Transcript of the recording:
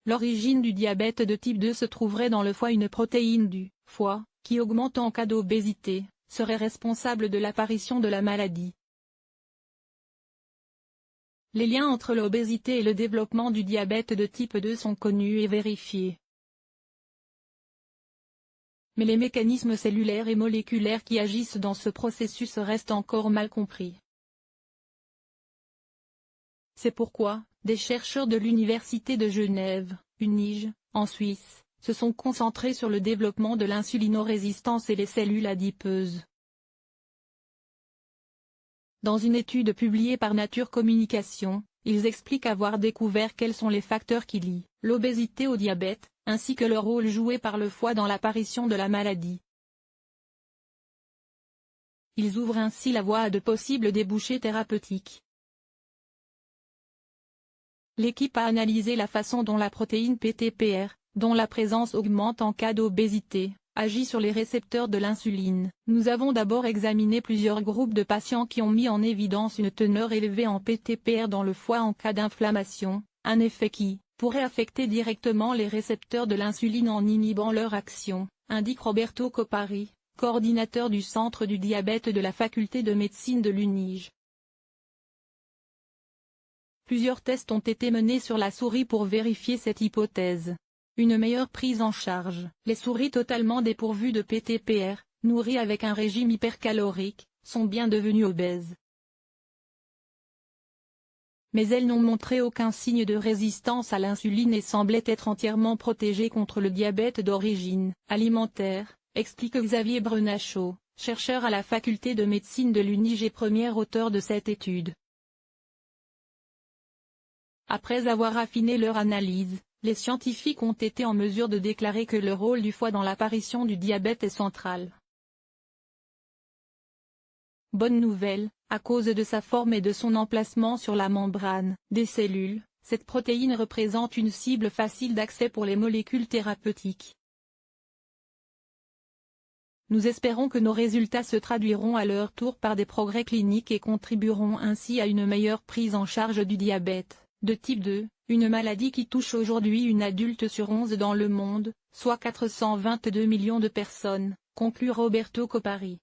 l'origine du diabète de type 2 se trouverait dans le foie. Une protéine du foie, qui augmente en cas d'obésité, serait responsable de l'apparition de la maladie. Les liens entre l'obésité et le développement du diabète de type 2 sont connus et vérifiés. Mais les mécanismes cellulaires et moléculaires qui agissent dans ce processus restent encore mal compris. C'est pourquoi, des chercheurs de l'Université de Genève, UNIGE, en Suisse, se sont concentrés sur le développement de l'insulinorésistance et les cellules adipeuses. Dans une étude publiée par Nature Communication, ils expliquent avoir découvert quels sont les facteurs qui lient l'obésité au diabète, ainsi que le rôle joué par le foie dans l'apparition de la maladie. Ils ouvrent ainsi la voie à de possibles débouchés thérapeutiques. L'équipe a analysé la façon dont la protéine PTPR, dont la présence augmente en cas d'obésité, agit sur les récepteurs de l'insuline. Nous avons d'abord examiné plusieurs groupes de patients qui ont mis en évidence une teneur élevée en PTPR dans le foie en cas d'inflammation, un effet qui pourrait affecter directement les récepteurs de l'insuline en inhibant leur action, indique Roberto Copari, coordinateur du Centre du diabète de la Faculté de médecine de l'UNIGE. Plusieurs tests ont été menés sur la souris pour vérifier cette hypothèse. Une meilleure prise en charge. Les souris totalement dépourvues de PTPR, nourries avec un régime hypercalorique, sont bien devenues obèses. Mais elles n'ont montré aucun signe de résistance à l'insuline et semblaient être entièrement protégées contre le diabète d'origine alimentaire, explique Xavier Brenachaud, chercheur à la faculté de médecine de l'UNIGE et premier auteur de cette étude. Après avoir affiné leur analyse, les scientifiques ont été en mesure de déclarer que le rôle du foie dans l'apparition du diabète est central. Bonne nouvelle, à cause de sa forme et de son emplacement sur la membrane des cellules, cette protéine représente une cible facile d'accès pour les molécules thérapeutiques. Nous espérons que nos résultats se traduiront à leur tour par des progrès cliniques et contribueront ainsi à une meilleure prise en charge du diabète de type 2, une maladie qui touche aujourd'hui une adulte sur 11 dans le monde, soit 422 millions de personnes, conclut Roberto Copari.